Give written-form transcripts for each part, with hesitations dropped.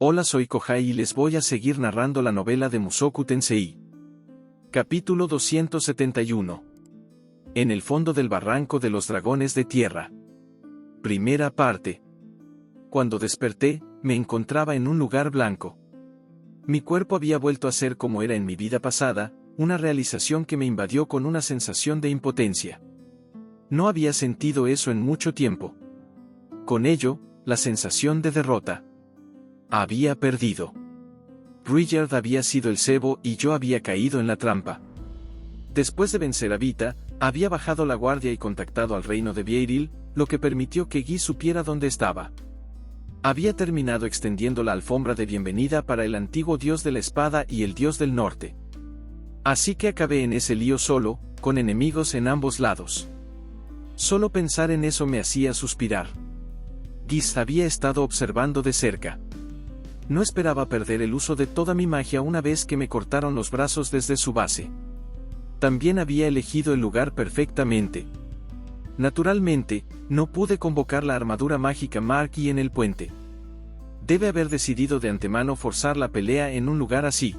Hola, soy Kohai y les voy a seguir narrando la novela de Mushoku Tensei. Capítulo 271. En el fondo del barranco de los dragones de tierra. Primera parte. Cuando desperté, me encontraba en un lugar blanco. Mi cuerpo había vuelto a ser como era en mi vida pasada, una realización que me invadió con una sensación de impotencia. No había sentido eso en mucho tiempo. Con ello, la sensación de derrota. Había perdido. Rudyard había sido el cebo y yo había caído en la trampa. Después de vencer a Vita, había bajado la guardia y contactado al reino de Vieiril, lo que permitió que Guy supiera dónde estaba. Había terminado extendiendo la alfombra de bienvenida para el antiguo dios de la espada y el dios del norte. Así que acabé en ese lío solo, con enemigos en ambos lados. Solo pensar en eso me hacía suspirar. Guy había estado observando de cerca. No esperaba perder el uso de toda mi magia una vez que me cortaron los brazos desde su base. También había elegido el lugar perfectamente. Naturalmente, no pude convocar la armadura mágica Mark I en el puente. Debe haber decidido de antemano forzar la pelea en un lugar así.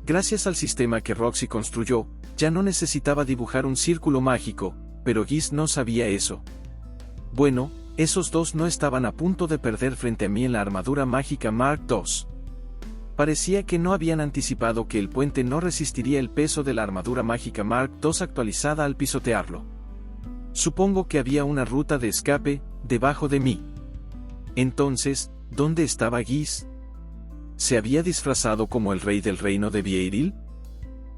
Gracias al sistema que Roxy construyó, ya no necesitaba dibujar un círculo mágico, pero Guy no sabía eso. Bueno, esos dos no estaban a punto de perder frente a mí en la armadura mágica Mark II. Parecía que no habían anticipado que el puente no resistiría el peso de la armadura mágica Mark II actualizada al pisotearlo. Supongo que había una ruta de escape debajo de mí. Entonces, ¿dónde estaba Guy? ¿Se había disfrazado como el rey del reino de Vieiril?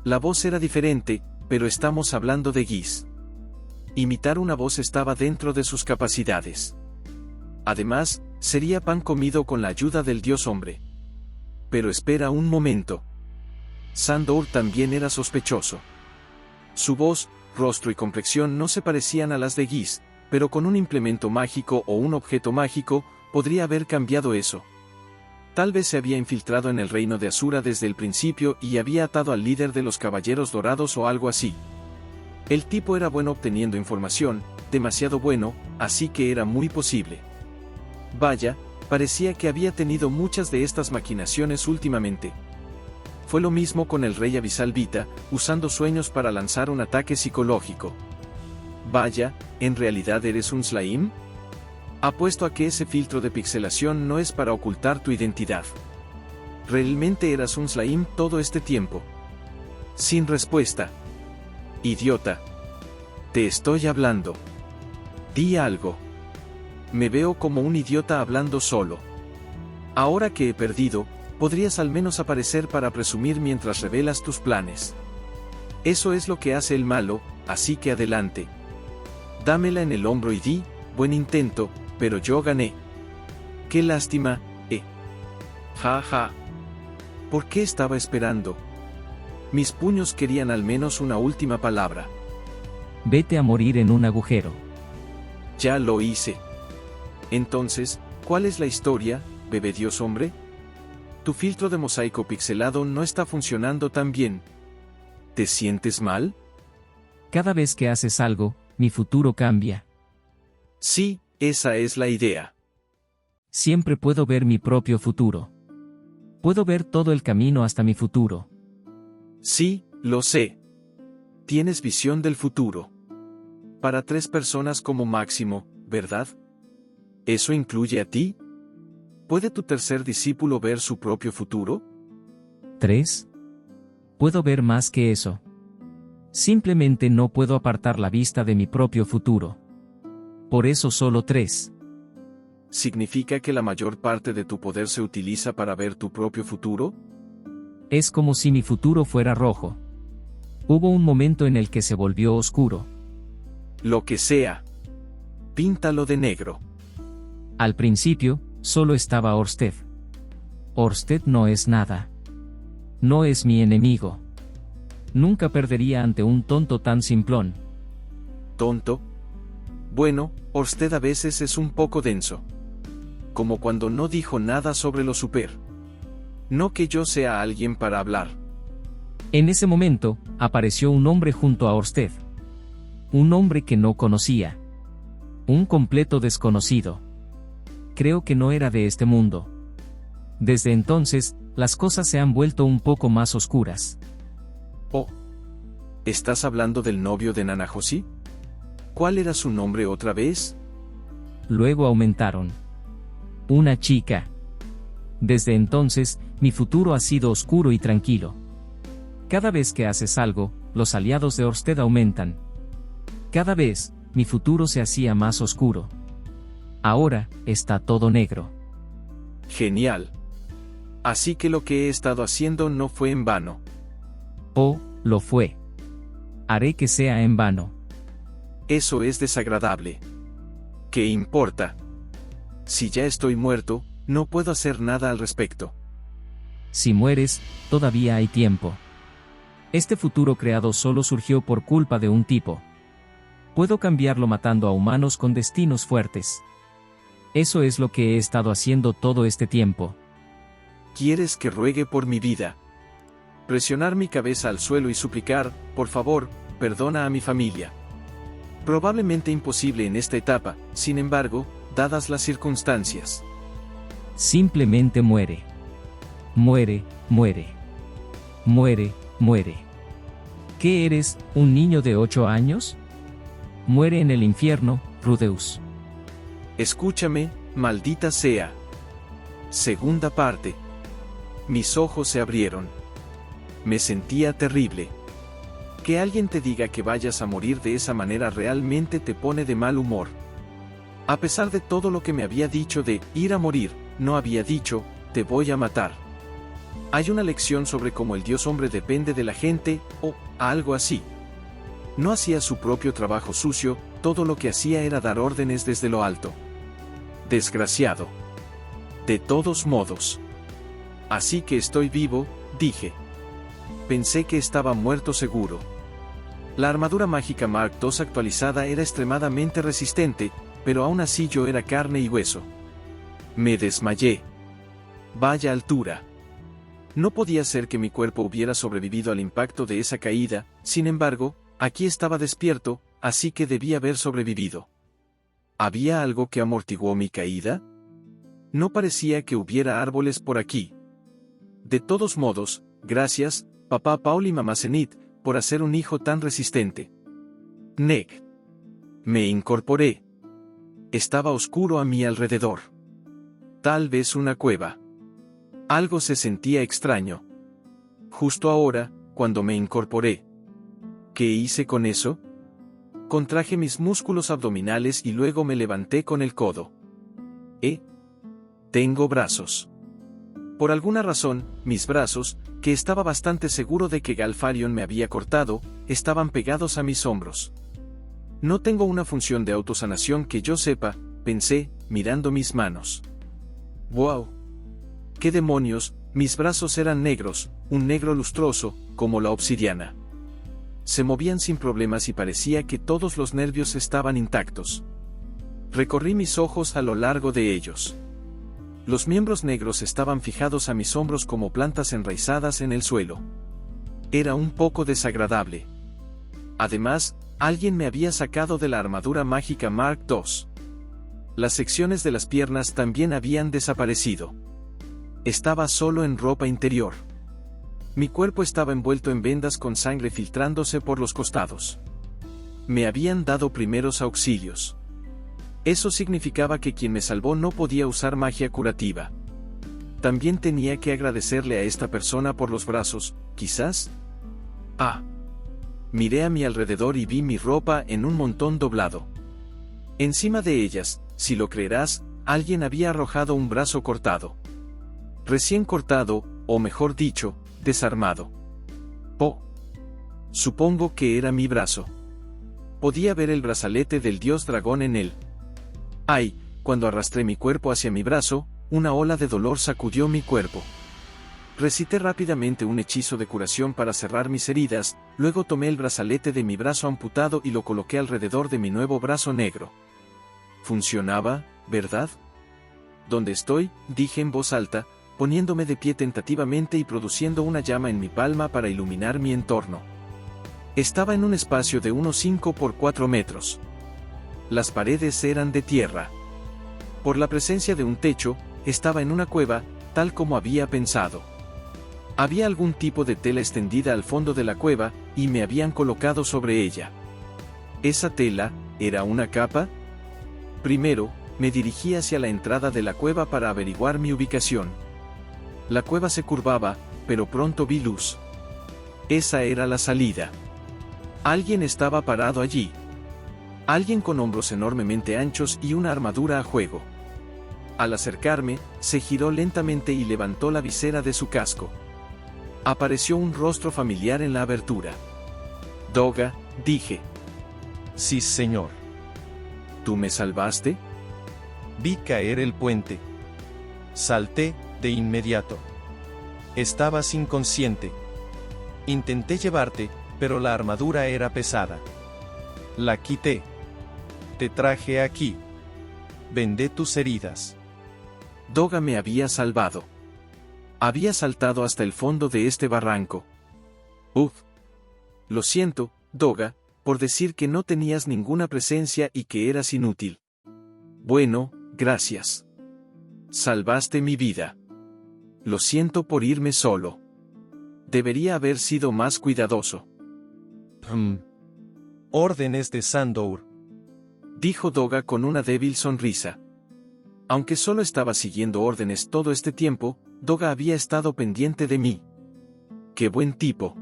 La voz era diferente, pero estamos hablando de Guy. Imitar una voz estaba dentro de sus capacidades. Además, sería pan comido con la ayuda del dios hombre. Pero espera un momento. Sandor también era sospechoso. Su voz, rostro y complexión no se parecían a las de Guy, pero con un implemento mágico o un objeto mágico, podría haber cambiado eso. Tal vez se había infiltrado en el reino de Asura desde el principio y había atado al líder de los Caballeros Dorados o algo así. El tipo era bueno obteniendo información, demasiado bueno, así que era muy posible. Vaya, parecía que había tenido muchas de estas maquinaciones últimamente. Fue lo mismo con el rey abisal Vita, usando sueños para lanzar un ataque psicológico. Vaya, ¿en realidad eres un slime? Apuesto a que ese filtro de pixelación no es para ocultar tu identidad. ¿Realmente eras un slime todo este tiempo? Sin respuesta. Idiota. Te estoy hablando. Di algo. Me veo como un idiota hablando solo. Ahora que he perdido, podrías al menos aparecer para presumir mientras revelas tus planes. Eso es lo que hace el malo, así que adelante. Dámela en el hombro y di, buen intento, pero yo gané. Qué lástima, Ja ja. ¿Por qué estaba esperando? Mis puños querían al menos una última palabra. Vete a morir en un agujero. Ya lo hice. Entonces, ¿cuál es la historia, bebé dios hombre? Tu filtro de mosaico pixelado no está funcionando tan bien. ¿Te sientes mal? Cada vez que haces algo, mi futuro cambia. Sí, esa es la idea. Siempre puedo ver mi propio futuro. Puedo ver todo el camino hasta mi futuro. Sí, lo sé. Tienes visión del futuro. Para 3 personas como máximo, ¿verdad? ¿Eso incluye a ti? ¿Puede tu tercer discípulo ver su propio futuro? 3. Puedo ver más que eso. Simplemente no puedo apartar la vista de mi propio futuro. Por eso solo 3. ¿Significa que la mayor parte de tu poder se utiliza para ver tu propio futuro? Es como si mi futuro fuera rojo. Hubo un momento en el que se volvió oscuro. Lo que sea. Píntalo de negro. Al principio, solo estaba Orsted. Orsted no es nada. No es mi enemigo. Nunca perdería ante un tonto tan simplón. ¿Tonto? Bueno, Orsted a veces es un poco denso. Como cuando no dijo nada sobre lo super. No que yo sea alguien para hablar. En ese momento, apareció un hombre junto a Orsted. Un hombre que no conocía. Un completo desconocido. Creo que no era de este mundo. Desde entonces, las cosas se han vuelto un poco más oscuras. Oh. ¿Estás hablando del novio de Nanahoshi? ¿Cuál era su nombre otra vez? Luego aumentaron. Una chica. Desde entonces, mi futuro ha sido oscuro y tranquilo. Cada vez que haces algo, los aliados de Orsted aumentan. Cada vez, mi futuro se hacía más oscuro. Ahora, está todo negro. Genial. Así que lo que he estado haciendo no fue en vano. Oh, lo fue. Haré que sea en vano. Eso es desagradable. ¿Qué importa? Si ya estoy muerto, no puedo hacer nada al respecto. Si mueres, todavía hay tiempo. Este futuro creado solo surgió por culpa de un tipo. Puedo cambiarlo matando a humanos con destinos fuertes. Eso es lo que he estado haciendo todo este tiempo. ¿Quieres que ruegue por mi vida? Presionar mi cabeza al suelo y suplicar, por favor, perdona a mi familia. Probablemente imposible en esta etapa, sin embargo, dadas las circunstancias. Simplemente muere. Muere, muere. Muere, muere. ¿Qué eres, un niño de 8 años? Muere en el infierno, Rudeus. Escúchame, maldita sea. Segunda parte. Mis ojos se abrieron. Me sentía terrible. Que alguien te diga que vayas a morir de esa manera realmente te pone de mal humor. A pesar de todo lo que me había dicho de ir a morir, no había dicho, te voy a matar. Hay una lección sobre cómo el dios hombre depende de la gente, o algo así. No hacía su propio trabajo sucio, todo lo que hacía era dar órdenes desde lo alto. Desgraciado. De todos modos. Así que estoy vivo, dije. Pensé que estaba muerto seguro. La armadura mágica Mark II actualizada era extremadamente resistente, pero aún así yo era carne y hueso. Me desmayé. Vaya altura. No podía ser que mi cuerpo hubiera sobrevivido al impacto de esa caída, sin embargo, aquí estaba despierto, así que debía haber sobrevivido. ¿Había algo que amortiguó mi caída? No parecía que hubiera árboles por aquí. De todos modos, gracias, papá Paul y mamá Zenith, por hacer un hijo tan resistente. Neg. Me incorporé. Estaba oscuro a mi alrededor. Tal vez una cueva. Algo se sentía extraño. Justo ahora, cuando me incorporé. ¿Qué hice con eso? Contraje mis músculos abdominales y luego me levanté con el codo. Tengo brazos. Por alguna razón, mis brazos, que estaba bastante seguro de que Galfarion me había cortado, estaban pegados a mis hombros. No tengo una función de autosanación que yo sepa, pensé, mirando mis manos. ¡Wow! ¡Qué demonios! Mis brazos eran negros, un negro lustroso, como la obsidiana. Se movían sin problemas y parecía que todos los nervios estaban intactos. Recorrí mis ojos a lo largo de ellos. Los miembros negros estaban fijados a mis hombros como plantas enraizadas en el suelo. Era un poco desagradable. Además, alguien me había sacado de la armadura mágica Mark II. Las secciones de las piernas también habían desaparecido. Estaba solo en ropa interior. Mi cuerpo estaba envuelto en vendas con sangre filtrándose por los costados. Me habían dado primeros auxilios. Eso significaba que quien me salvó no podía usar magia curativa. También tenía que agradecerle a esta persona por los brazos, quizás. Miré a mi alrededor y vi mi ropa en un montón doblado. Encima de ellas, si lo creerás, alguien había arrojado un brazo cortado. Recién cortado, o mejor dicho, desarmado. Supongo que era mi brazo. Podía ver el brazalete del dios dragón en él. Cuando arrastré mi cuerpo hacia mi brazo, una ola de dolor sacudió mi cuerpo. Recité rápidamente un hechizo de curación para cerrar mis heridas, luego tomé el brazalete de mi brazo amputado y lo coloqué alrededor de mi nuevo brazo negro. Funcionaba, ¿verdad? ¿Dónde estoy?, dije en voz alta, poniéndome de pie tentativamente y produciendo una llama en mi palma para iluminar mi entorno. Estaba en un espacio de unos 5 por 4 metros. Las paredes eran de tierra. Por la presencia de un techo, estaba en una cueva, tal como había pensado. Había algún tipo de tela extendida al fondo de la cueva, y me habían colocado sobre ella. ¿Esa tela era una capa? Primero, me dirigí hacia la entrada de la cueva para averiguar mi ubicación. La cueva se curvaba, pero pronto vi luz. Esa era la salida. Alguien estaba parado allí. Alguien con hombros enormemente anchos y una armadura a juego. Al acercarme, se giró lentamente y levantó la visera de su casco. Apareció un rostro familiar en la abertura. «Doga», dije. Sí, señor. ¿Tú me salvaste? Vi caer el puente. Salté, de inmediato. Estabas inconsciente. Intenté llevarte, pero la armadura era pesada. La quité. Te traje aquí. Vendé tus heridas. Doga me había salvado. Había saltado hasta el fondo de este barranco. Lo siento, Doga, por decir que no tenías ninguna presencia y que eras inútil. Bueno, gracias. Salvaste mi vida. Lo siento por irme solo. Debería haber sido más cuidadoso. Órdenes de Sandour, dijo Doga con una débil sonrisa. Aunque solo estaba siguiendo órdenes todo este tiempo, Doga había estado pendiente de mí. ¡Qué buen tipo!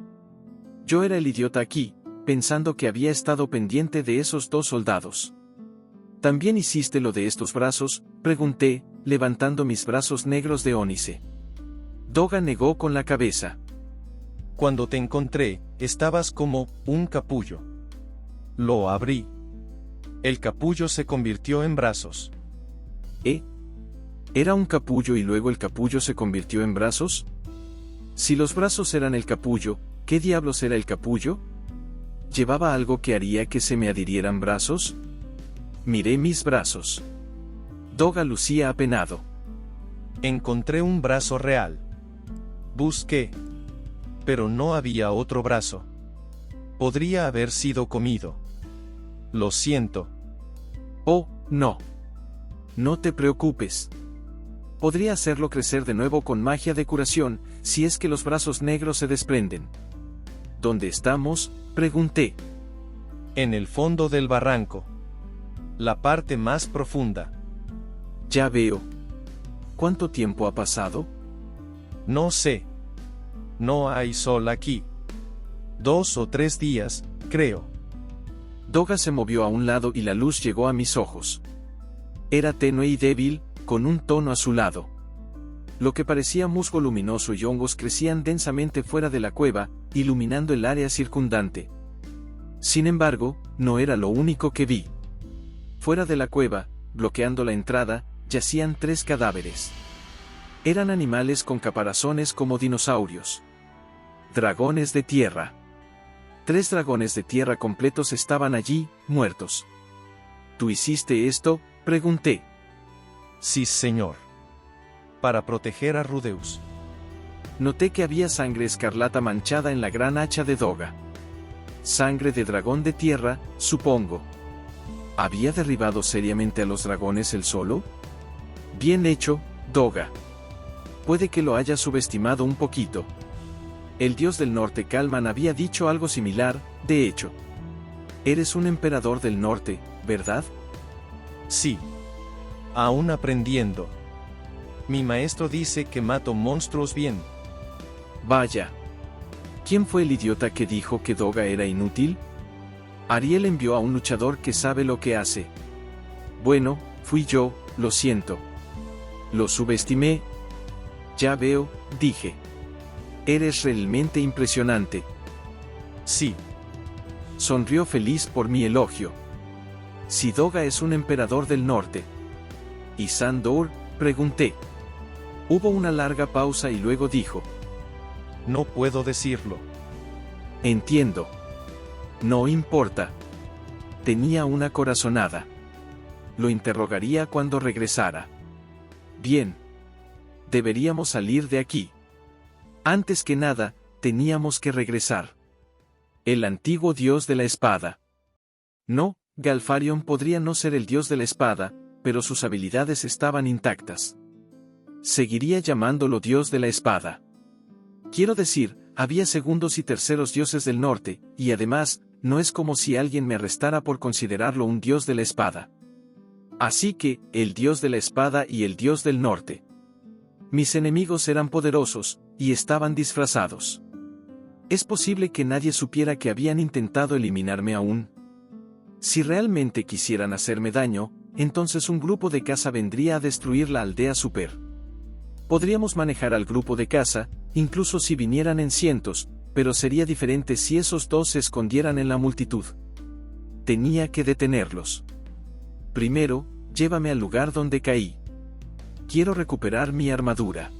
Yo era el idiota aquí, pensando que había estado pendiente de esos 2 soldados. ¿También hiciste lo de estos brazos?, pregunté, levantando mis brazos negros de ónice. Doga negó con la cabeza. Cuando te encontré, estabas como un capullo. Lo abrí. El capullo se convirtió en brazos. ¿Era un capullo y luego el capullo se convirtió en brazos? Si los brazos eran el capullo, ¿qué diablos era el capullo? ¿Llevaba algo que haría que se me adhirieran brazos? Miré mis brazos. Doga lucía apenado. Encontré un brazo real. Busqué. Pero no había otro brazo. Podría haber sido comido. Lo siento. Oh, no. No te preocupes. Podría hacerlo crecer de nuevo con magia de curación, si es que los brazos negros se desprenden. ¿Dónde estamos?, pregunté. En el fondo del barranco. La parte más profunda. Ya veo. ¿Cuánto tiempo ha pasado? No sé. No hay sol aquí. 2 o 3 días, creo. Doga se movió a un lado y la luz llegó a mis ojos. Era tenue y débil, con un tono azulado. Lo que parecía musgo luminoso y hongos crecían densamente fuera de la cueva, iluminando el área circundante. Sin embargo, no era lo único que vi. Fuera de la cueva, bloqueando la entrada, yacían 3 cadáveres. Eran animales con caparazones como dinosaurios. Dragones de tierra. 3 dragones de tierra completos estaban allí, muertos. ¿Tú hiciste esto?, pregunté. Sí, señor. Para proteger a Rudeus. Noté que había sangre escarlata manchada en la gran hacha de Doga. Sangre de dragón de tierra, supongo. ¿Había derribado seriamente a los dragones él solo? Bien hecho, Doga. Puede que lo haya subestimado un poquito. El dios del norte Kalman había dicho algo similar, de hecho. Eres un emperador del norte, ¿verdad? Sí. Aún aprendiendo. Mi maestro dice que mato monstruos bien. Vaya. ¿Quién fue el idiota que dijo que Doga era inútil? Ariel envió a un luchador que sabe lo que hace. Bueno, fui yo, lo siento. Lo subestimé. Ya veo, dije. Eres realmente impresionante. Sí. Sonrió feliz por mi elogio. Si Doga es un emperador del norte. ¿Y Sandour?, pregunté. Hubo una larga pausa y luego dijo. No puedo decirlo. Entiendo. No importa. Tenía una corazonada. Lo interrogaría cuando regresara. Bien. Deberíamos salir de aquí. Antes que nada, teníamos que regresar. El antiguo dios de la espada. No, Galfarion podría no ser el dios de la espada, pero sus habilidades estaban intactas. seguiría llamándolo Dios de la Espada. Quiero decir, había segundos y terceros dioses del norte, y además, no es como si alguien me arrestara por considerarlo un dios de la espada. Así que, el dios de la espada y el dios del norte. Mis enemigos eran poderosos, y estaban disfrazados. Es posible que nadie supiera que habían intentado eliminarme aún. Si realmente quisieran hacerme daño, entonces un grupo de caza vendría a destruir la aldea Super. Podríamos manejar al grupo de caza, incluso si vinieran en cientos, pero sería diferente si esos dos se escondieran en la multitud. Tenía que detenerlos. Primero, llévame al lugar donde caí. Quiero recuperar mi armadura.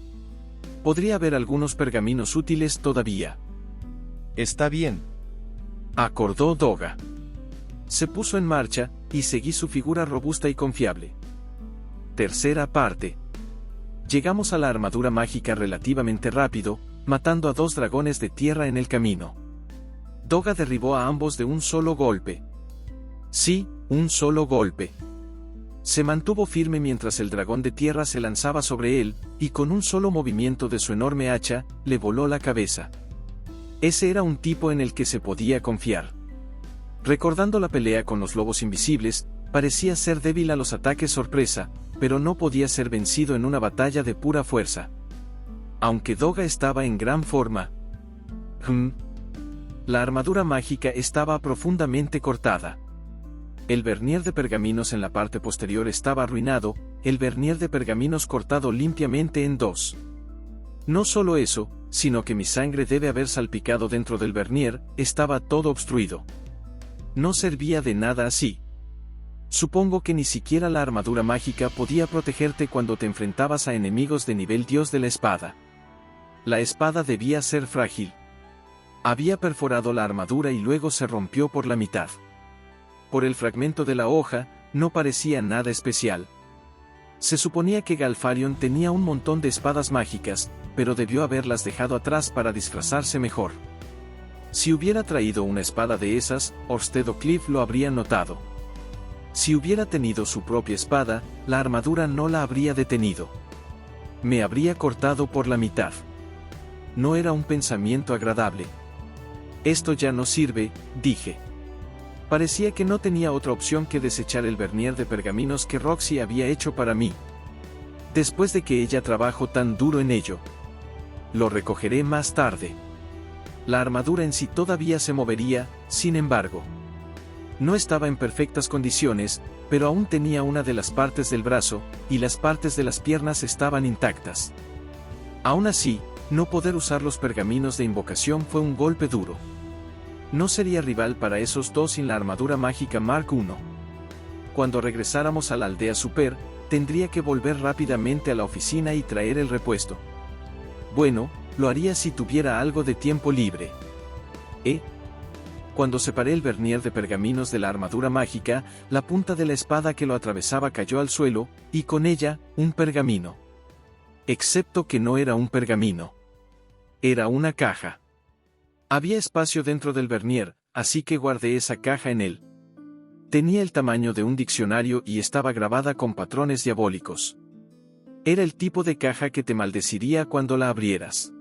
Podría haber algunos pergaminos útiles todavía. Está bien, acordó Doga. Se puso en marcha, y seguí su figura robusta y confiable. Tercera parte. Llegamos a la armadura mágica relativamente rápido, matando a 2 dragones de tierra en el camino. Doga derribó a ambos de un solo golpe. Sí, un solo golpe. Se mantuvo firme mientras el dragón de tierra se lanzaba sobre él, y con un solo movimiento de su enorme hacha, le voló la cabeza. Ese era un tipo en el que se podía confiar. Recordando la pelea con los lobos invisibles, parecía ser débil a los ataques sorpresa, pero no podía ser vencido en una batalla de pura fuerza. Aunque Doga estaba en gran forma. La armadura mágica estaba profundamente cortada. El vernier de pergaminos en la parte posterior estaba arruinado, el vernier de pergaminos cortado limpiamente en 2. No solo eso, sino que mi sangre debe haber salpicado dentro del vernier, estaba todo obstruido. No servía de nada así. Supongo que ni siquiera la armadura mágica podía protegerte cuando te enfrentabas a enemigos de nivel dios de la espada. La espada debía ser frágil. Había perforado la armadura y luego se rompió por la mitad. Por el fragmento de la hoja, no parecía nada especial. Se suponía que Galfarion tenía un montón de espadas mágicas, pero debió haberlas dejado atrás para disfrazarse mejor. Si hubiera traído una espada de esas, Orsted o Cliff lo habrían notado. Si hubiera tenido su propia espada, la armadura no la habría detenido. Me habría cortado por la mitad. No era un pensamiento agradable. Esto ya no sirve, dije. Parecía que no tenía otra opción que desechar el vernier de pergaminos que Roxy había hecho para mí. Después de que ella trabajó tan duro en ello. Lo recogeré más tarde. La armadura en sí todavía se movería, sin embargo. No estaba en perfectas condiciones, pero aún tenía una de las partes del brazo, y las partes de las piernas estaban intactas. Aún así, no poder usar los pergaminos de invocación fue un golpe duro. No sería rival para esos dos sin la armadura mágica Mark I. Cuando regresáramos a la aldea Super, tendría que volver rápidamente a la oficina y traer el repuesto. Bueno, lo haría si tuviera algo de tiempo libre. Cuando separé el vernier de pergaminos de la armadura mágica, la punta de la espada que lo atravesaba cayó al suelo, y con ella, un pergamino. Excepto que no era un pergamino. Era una caja. Había espacio dentro del vernier, así que guardé esa caja en él. Tenía el tamaño de un diccionario y estaba grabada con patrones diabólicos. Era el tipo de caja que te maldeciría cuando la abrieras.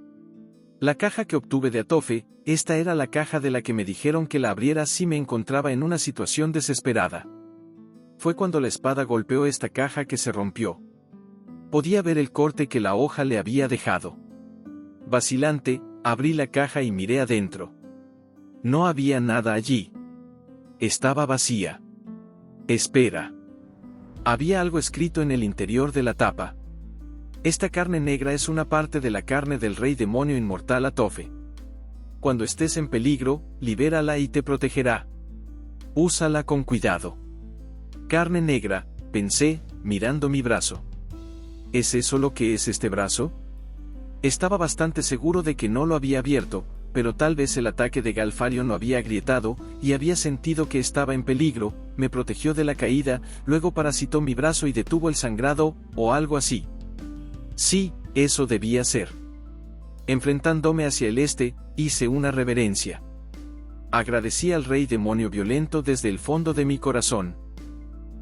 La caja que obtuve de Atofe, esta era la caja de la que me dijeron que la abriera si me encontraba en una situación desesperada. Fue cuando la espada golpeó esta caja que se rompió. Podía ver el corte que la hoja le había dejado. Vacilante, abrí la caja y miré adentro. No había nada allí. Estaba vacía. Espera. Había algo escrito en el interior de la tapa. Esta carne negra es una parte de la carne del rey demonio inmortal Atofe. Cuando estés en peligro, libérala y te protegerá. Úsala con cuidado. Carne negra, pensé, mirando mi brazo. ¿Es eso lo que es este brazo? Estaba bastante seguro de que no lo había abierto, pero tal vez el ataque de Galfarion lo había agrietado, y había sentido que estaba en peligro, me protegió de la caída, luego parasitó mi brazo y detuvo el sangrado, o algo así. Sí, eso debía ser. Enfrentándome hacia el este, hice una reverencia. Agradecí al rey demonio violento desde el fondo de mi corazón.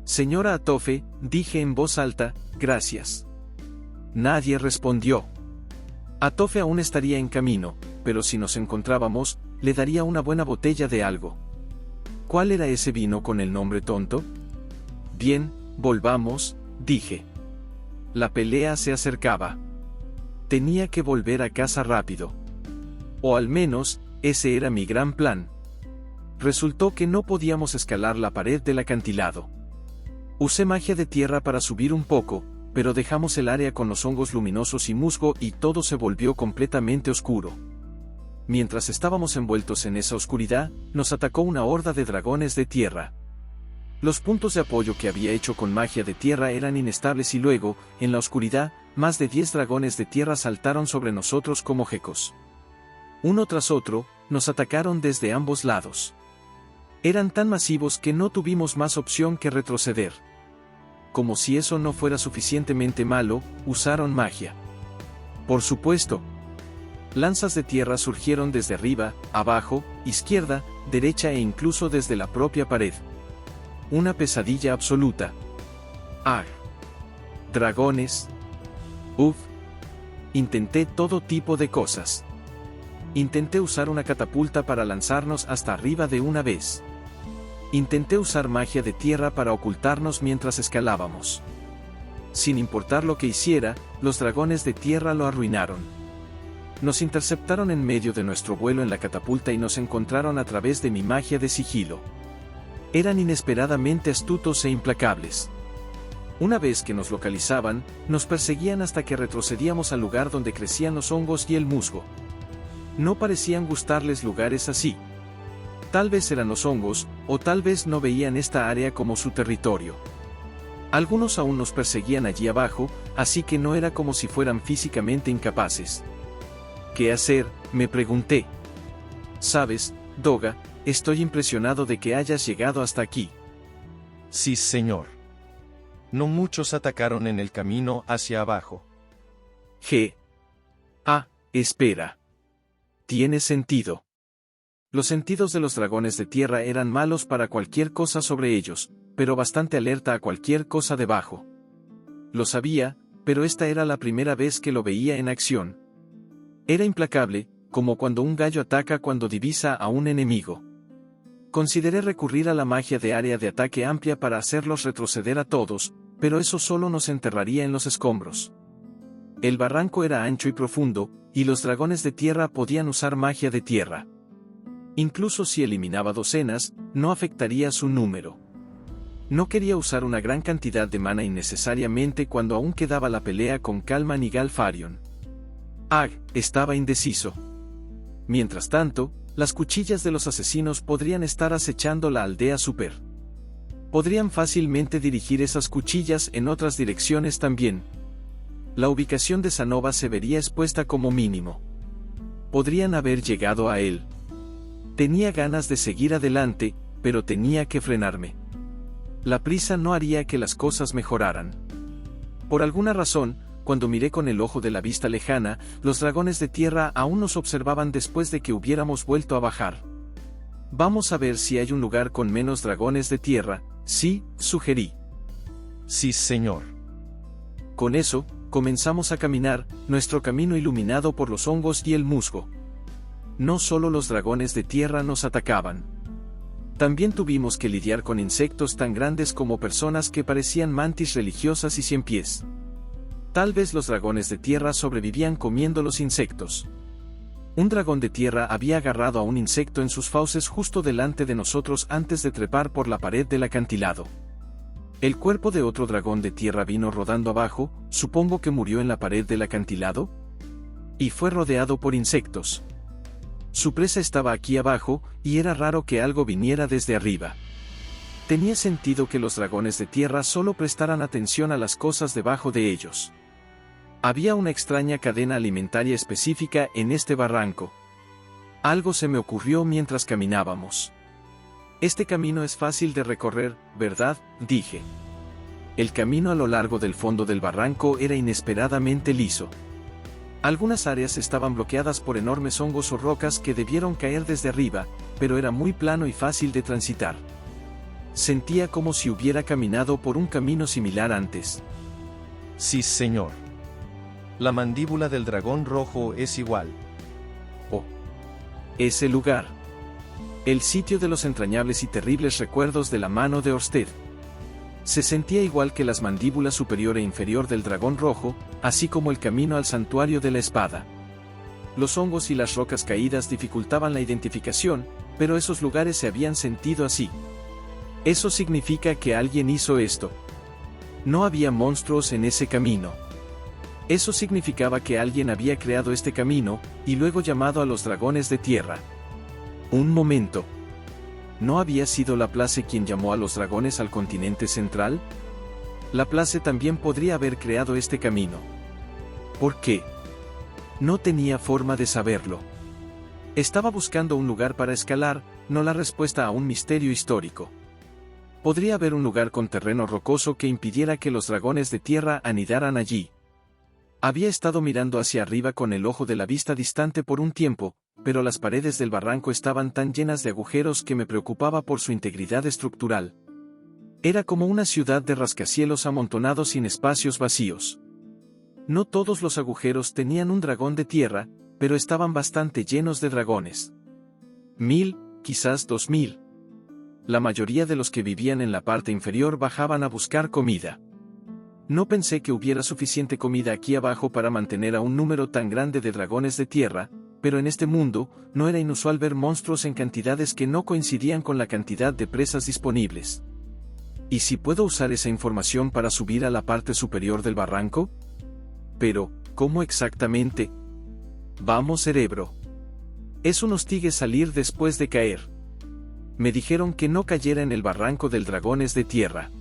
Señora Atofe, dije en voz alta, gracias. Nadie respondió. Atofe aún estaría en camino, pero si nos encontrábamos, le daría una buena botella de algo. ¿Cuál era ese vino con el nombre tonto? Bien, volvamos, dije. La pelea se acercaba. Tenía que volver a casa rápido. O al menos, ese era mi gran plan. Resultó que no podíamos escalar la pared del acantilado. Usé magia de tierra para subir un poco, pero dejamos el área con los hongos luminosos y musgo y todo se volvió completamente oscuro. Mientras estábamos envueltos en esa oscuridad, nos atacó una horda de dragones de tierra. Los puntos de apoyo que había hecho con magia de tierra eran inestables y luego, en la oscuridad, más de 10 dragones de tierra saltaron sobre nosotros como gecos. Uno tras otro, nos atacaron desde ambos lados. Eran tan masivos que no tuvimos más opción que retroceder. Como si eso no fuera suficientemente malo, usaron magia. Por supuesto. Lanzas de tierra surgieron desde arriba, abajo, izquierda, derecha e incluso desde la propia pared. Una pesadilla absoluta. ¡Ah! Dragones. ¡Uf! Intenté todo tipo de cosas. Intenté usar una catapulta para lanzarnos hasta arriba de una vez. Intenté usar magia de tierra para ocultarnos mientras escalábamos. Sin importar lo que hiciera, los dragones de tierra lo arruinaron. Nos interceptaron en medio de nuestro vuelo en la catapulta y nos encontraron a través de mi magia de sigilo. Eran inesperadamente astutos e implacables. Una vez que nos localizaban, nos perseguían hasta que retrocedíamos al lugar donde crecían los hongos y el musgo. No parecían gustarles lugares así. Tal vez eran los hongos, o tal vez no veían esta área como su territorio. Algunos aún nos perseguían allí abajo, así que no era como si fueran físicamente incapaces. ¿Qué hacer?, me pregunté. Sabes, Doga, estoy impresionado de que hayas llegado hasta aquí. Sí, señor. No muchos atacaron en el camino hacia abajo. Espera. Tiene sentido. Los sentidos de los dragones de tierra eran malos para cualquier cosa sobre ellos, pero bastante alerta a cualquier cosa debajo. Lo sabía, pero esta era la primera vez que lo veía en acción. Era implacable, como cuando un gallo ataca cuando divisa a un enemigo. Consideré recurrir a la magia de área de ataque amplia para hacerlos retroceder a todos, pero eso solo nos enterraría en los escombros. El barranco era ancho y profundo, y los dragones de tierra podían usar magia de tierra. Incluso si eliminaba docenas, no afectaría su número. No quería usar una gran cantidad de mana innecesariamente cuando aún quedaba la pelea con Kalman y Galfarion. Estaba indeciso. Mientras tanto, las cuchillas de los asesinos podrían estar acechando la aldea Super. Podrían fácilmente dirigir esas cuchillas en otras direcciones también. La ubicación de Sanova se vería expuesta como mínimo. Podrían haber llegado a él. Tenía ganas de seguir adelante, pero tenía que frenarme. La prisa no haría que las cosas mejoraran. Por alguna razón, cuando miré con el ojo de la vista lejana, los dragones de tierra aún nos observaban después de que hubiéramos vuelto a bajar. Vamos a ver si hay un lugar con menos dragones de tierra, sí, sugerí. Sí, señor. Con eso, comenzamos a caminar, nuestro camino iluminado por los hongos y el musgo. No solo los dragones de tierra nos atacaban. También tuvimos que lidiar con insectos tan grandes como personas que parecían mantis religiosas y ciempiés. Tal vez los dragones de tierra sobrevivían comiendo los insectos. Un dragón de tierra había agarrado a un insecto en sus fauces justo delante de nosotros antes de trepar por la pared del acantilado. El cuerpo de otro dragón de tierra vino rodando abajo, supongo que murió en la pared del acantilado. Y fue rodeado por insectos. Su presa estaba aquí abajo, y era raro que algo viniera desde arriba. Tenía sentido que los dragones de tierra solo prestaran atención a las cosas debajo de ellos. Había una extraña cadena alimentaria específica en este barranco. Algo se me ocurrió mientras caminábamos. Este camino es fácil de recorrer, ¿verdad?, dije. El camino a lo largo del fondo del barranco era inesperadamente liso. Algunas áreas estaban bloqueadas por enormes hongos o rocas que debieron caer desde arriba, pero era muy plano y fácil de transitar. Sentía como si hubiera caminado por un camino similar antes. Sí, señor. La mandíbula del dragón rojo es igual. Oh. Ese lugar. El sitio de los entrañables y terribles recuerdos de la mano de Orsted. Se sentía igual que las mandíbulas superior e inferior del dragón rojo, así como el camino al santuario de la espada. Los hongos y las rocas caídas dificultaban la identificación, pero esos lugares se habían sentido así. Eso significa que alguien hizo esto. No había monstruos en ese camino. Eso significaba que alguien había creado este camino, y luego llamado a los dragones de tierra. Un momento. ¿No había sido Laplace quien llamó a los dragones al continente central? Laplace también podría haber creado este camino. ¿Por qué? No tenía forma de saberlo. Estaba buscando un lugar para escalar, no la respuesta a un misterio histórico. Podría haber un lugar con terreno rocoso que impidiera que los dragones de tierra anidaran allí. Había estado mirando hacia arriba con el ojo de la vista distante por un tiempo, pero las paredes del barranco estaban tan llenas de agujeros que me preocupaba por su integridad estructural. Era como una ciudad de rascacielos amontonados sin espacios vacíos. No todos los agujeros tenían un dragón de tierra, pero estaban bastante llenos de dragones. 1000, quizás 2000. La mayoría de los que vivían en la parte inferior bajaban a buscar comida. No pensé que hubiera suficiente comida aquí abajo para mantener a un número tan grande de dragones de tierra, pero en este mundo, no era inusual ver monstruos en cantidades que no coincidían con la cantidad de presas disponibles. ¿Y si puedo usar esa información para subir a la parte superior del barranco? Pero, ¿cómo exactamente? Vamos, cerebro. Es un hostigue salir después de caer. Me dijeron que no cayera en el barranco del dragones de tierra.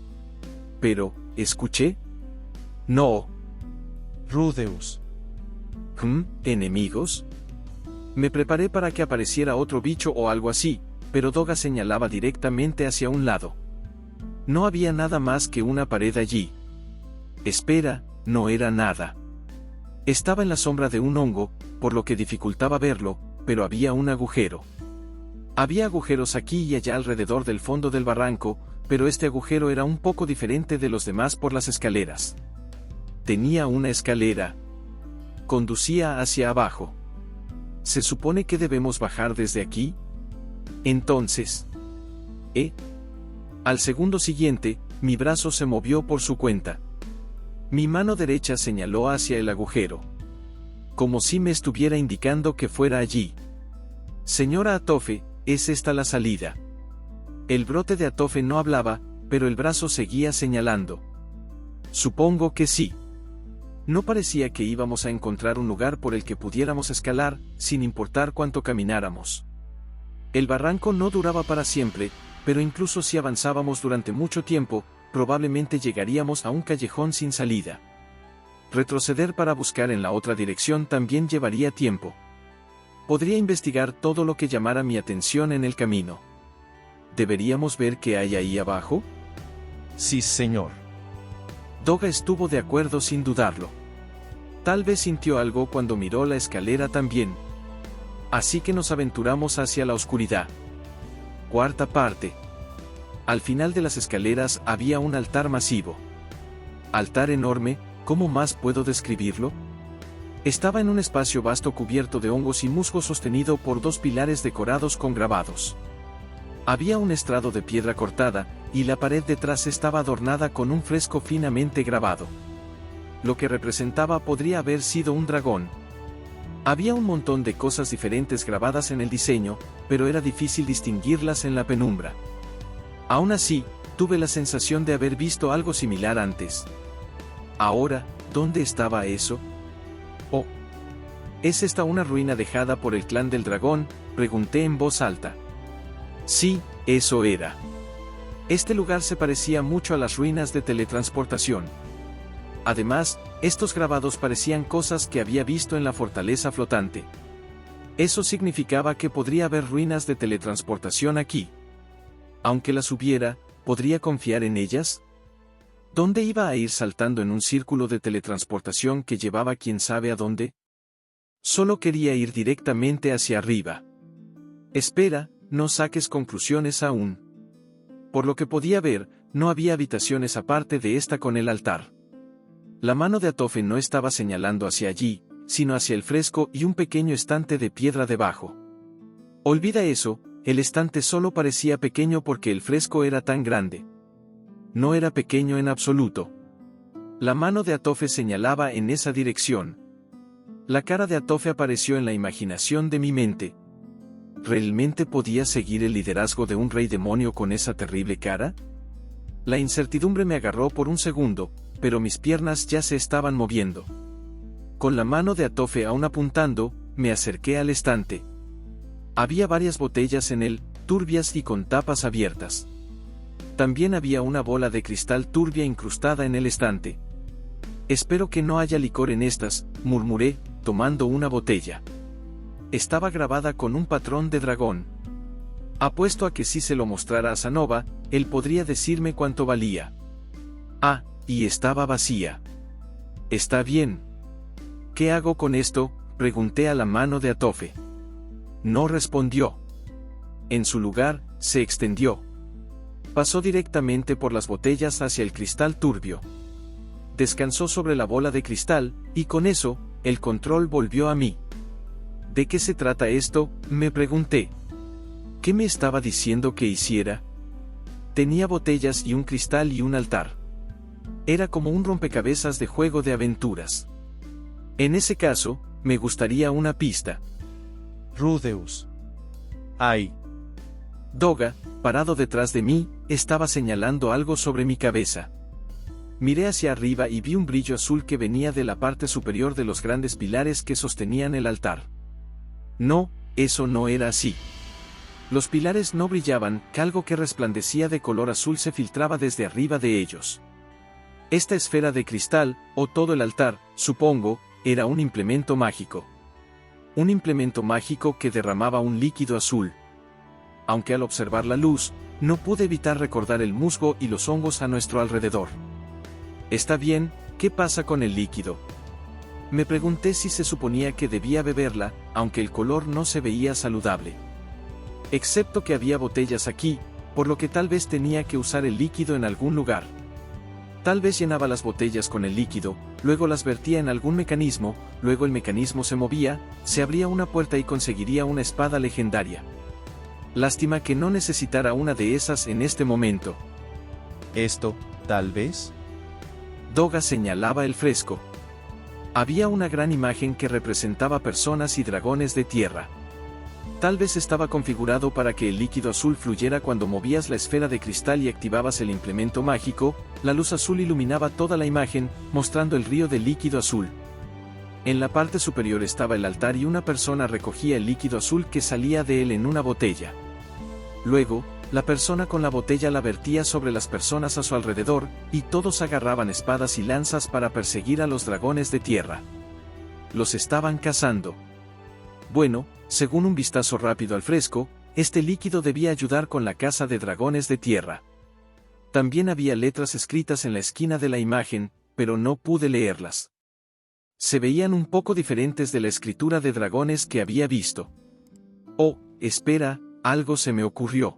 Pero, ¿escuché? No. Rudeus. ¿Enemigos? Me preparé para que apareciera otro bicho o algo así, pero Doga señalaba directamente hacia un lado. No había nada más que una pared allí. Espera, no era nada. Estaba en la sombra de un hongo, por lo que dificultaba verlo, pero había un agujero. Había agujeros aquí y allá alrededor del fondo del barranco, pero este agujero era un poco diferente de los demás por las escaleras. Tenía una escalera. Conducía hacia abajo. ¿Se supone que debemos bajar desde aquí? Entonces... Al segundo siguiente, mi brazo se movió por su cuenta. Mi mano derecha señaló hacia el agujero. Como si me estuviera indicando que fuera allí. Señora Atofe, ¿es esta la salida? El brote de Atofe no hablaba, pero el brazo seguía señalando. Supongo que sí. No parecía que íbamos a encontrar un lugar por el que pudiéramos escalar, sin importar cuánto camináramos. El barranco no duraba para siempre, pero incluso si avanzábamos durante mucho tiempo, probablemente llegaríamos a un callejón sin salida. Retroceder para buscar en la otra dirección también llevaría tiempo. Podría investigar todo lo que llamara mi atención en el camino. ¿Deberíamos ver qué hay ahí abajo? Sí, señor. Doga estuvo de acuerdo sin dudarlo. Tal vez sintió algo cuando miró la escalera también. Así que nos aventuramos hacia la oscuridad. Cuarta parte. Al final de las escaleras había un altar masivo. Altar enorme, ¿cómo más puedo describirlo? Estaba en un espacio vasto cubierto de hongos y musgo sostenido por dos pilares decorados con grabados. Había un estrado de piedra cortada, y la pared detrás estaba adornada con un fresco finamente grabado. Lo que representaba podría haber sido un dragón. Había un montón de cosas diferentes grabadas en el diseño, pero era difícil distinguirlas en la penumbra. Aún así, tuve la sensación de haber visto algo similar antes. Ahora, ¿dónde estaba eso? Oh. ¿Es esta una ruina dejada por el clan del dragón?, pregunté en voz alta. Sí, eso era. Este lugar se parecía mucho a las ruinas de teletransportación. Además, estos grabados parecían cosas que había visto en la fortaleza flotante. Eso significaba que podría haber ruinas de teletransportación aquí. Aunque las hubiera, ¿podría confiar en ellas? ¿Dónde iba a ir saltando en un círculo de teletransportación que llevaba quién sabe a dónde? Solo quería ir directamente hacia arriba. Espera, no saques conclusiones aún. Por lo que podía ver, no había habitaciones aparte de esta con el altar. La mano de Atofe no estaba señalando hacia allí, sino hacia el fresco y un pequeño estante de piedra debajo. Olvida eso, el estante solo parecía pequeño porque el fresco era tan grande. No era pequeño en absoluto. La mano de Atofe señalaba en esa dirección. La cara de Atofe apareció en la imaginación de mi mente. ¿Realmente podía seguir el liderazgo de un rey demonio con esa terrible cara? La incertidumbre me agarró por un segundo, pero mis piernas ya se estaban moviendo. Con la mano de Atofe aún apuntando, me acerqué al estante. Había varias botellas en él, turbias y con tapas abiertas. También había una bola de cristal turbia incrustada en el estante. Espero que no haya licor en estas, murmuré, tomando una botella. Estaba grabada con un patrón de dragón. Apuesto a que si se lo mostrara a Sanova, él podría decirme cuánto valía. Ah, y estaba vacía. Está bien. ¿Qué hago con esto?, pregunté a la mano de Atofe. No respondió. En su lugar, se extendió. Pasó directamente por las botellas hacia el cristal turbio. Descansó sobre la bola de cristal, y con eso, el control volvió a mí. ¿De qué se trata esto?, me pregunté. ¿Qué me estaba diciendo que hiciera? Tenía botellas y un cristal y un altar. Era como un rompecabezas de juego de aventuras. En ese caso, me gustaría una pista. Rudeus. ¡Ay! Doga, parado detrás de mí, estaba señalando algo sobre mi cabeza. Miré hacia arriba y vi un brillo azul que venía de la parte superior de los grandes pilares que sostenían el altar. No, eso no era así. Los pilares no brillaban, algo que resplandecía de color azul se filtraba desde arriba de ellos. Esta esfera de cristal, o todo el altar, supongo, era un implemento mágico. Un implemento mágico que derramaba un líquido azul. Aunque al observar la luz, no pude evitar recordar el musgo y los hongos a nuestro alrededor. Está bien, ¿qué pasa con el líquido? Me pregunté si se suponía que debía beberla, aunque el color no se veía saludable. Excepto que había botellas aquí, por lo que tal vez tenía que usar el líquido en algún lugar. Tal vez llenaba las botellas con el líquido, luego las vertía en algún mecanismo, luego el mecanismo se movía, se abría una puerta y conseguiría una espada legendaria. Lástima que no necesitara una de esas en este momento. Esto, tal vez. Doga señalaba el fresco. Había una gran imagen que representaba personas y dragones de tierra. Tal vez estaba configurado para que el líquido azul fluyera cuando movías la esfera de cristal y activabas el implemento mágico. La luz azul iluminaba toda la imagen, mostrando el río de líquido azul. En la parte superior estaba el altar y una persona recogía el líquido azul que salía de él en una botella. Luego, la persona con la botella la vertía sobre las personas a su alrededor, y todos agarraban espadas y lanzas para perseguir a los dragones de tierra. Los estaban cazando. Bueno, según un vistazo rápido al fresco, este líquido debía ayudar con la caza de dragones de tierra. También había letras escritas en la esquina de la imagen, pero no pude leerlas. Se veían un poco diferentes de la escritura de dragones que había visto. Oh, espera, algo se me ocurrió.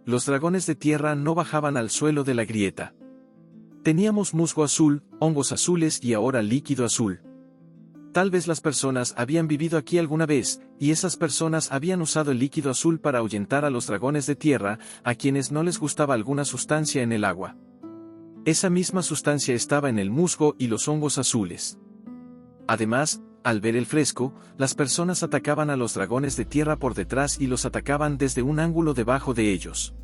Los dragones de tierra no bajaban al suelo de la grieta. Teníamos musgo azul, hongos azules y ahora líquido azul. Tal vez las personas habían vivido aquí alguna vez, y esas personas habían usado el líquido azul para ahuyentar a los dragones de tierra, a quienes no les gustaba alguna sustancia en el agua. Esa misma sustancia estaba en el musgo y los hongos azules. Además, al ver el fresco, las personas atacaban a los dragones de tierra por detrás y los atacaban desde un ángulo debajo de ellos.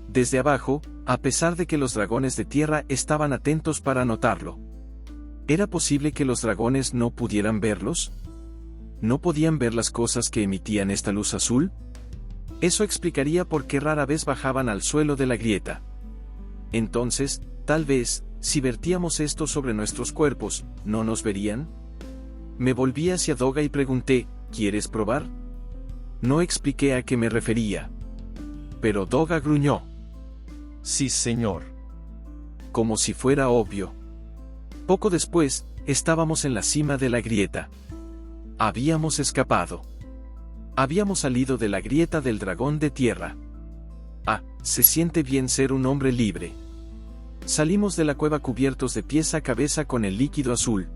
Desde abajo, a pesar de que los dragones de tierra estaban atentos para notarlo. ¿Era posible que los dragones no pudieran verlos? ¿No podían ver las cosas que emitían esta luz azul? Eso explicaría por qué rara vez bajaban al suelo de la grieta. Entonces, tal vez, si vertíamos esto sobre nuestros cuerpos, ¿no nos verían? Me volví hacia Doga y pregunté, ¿quieres probar? No expliqué a qué me refería. Pero Doga gruñó. Sí, señor. Como si fuera obvio. Poco después, estábamos en la cima de la grieta. Habíamos escapado. Habíamos salido de la grieta del dragón de tierra. Ah, se siente bien ser un hombre libre. Salimos de la cueva cubiertos de pies a cabeza con el líquido azul.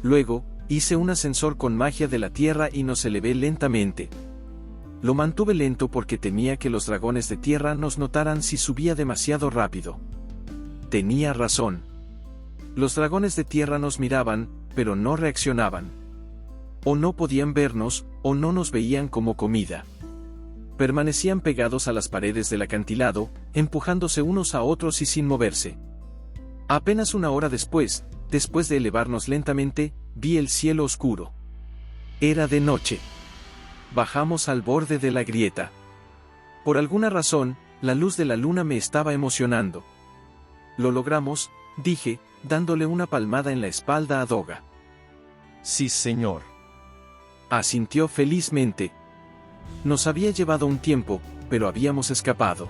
Luego, hice un ascensor con magia de la tierra y nos elevé lentamente. Lo mantuve lento porque temía que los dragones de tierra nos notaran si subía demasiado rápido. Tenía razón. Los dragones de tierra nos miraban, pero no reaccionaban. O no podían vernos, o no nos veían como comida. Permanecían pegados a las paredes del acantilado, empujándose unos a otros y sin moverse. Apenas una hora después de elevarnos lentamente, vi el cielo oscuro. Era de noche. Bajamos al borde de la grieta. Por alguna razón, la luz de la luna me estaba emocionando. Lo logramos, dije, dándole una palmada en la espalda a Doga. Sí, señor. Asintió felizmente. Nos había llevado un tiempo, pero habíamos escapado.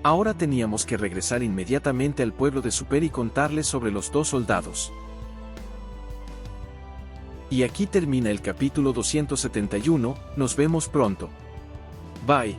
Ahora teníamos que regresar inmediatamente al pueblo de Super y contarles sobre los 2 soldados. Y aquí termina el capítulo 271, nos vemos pronto. Bye.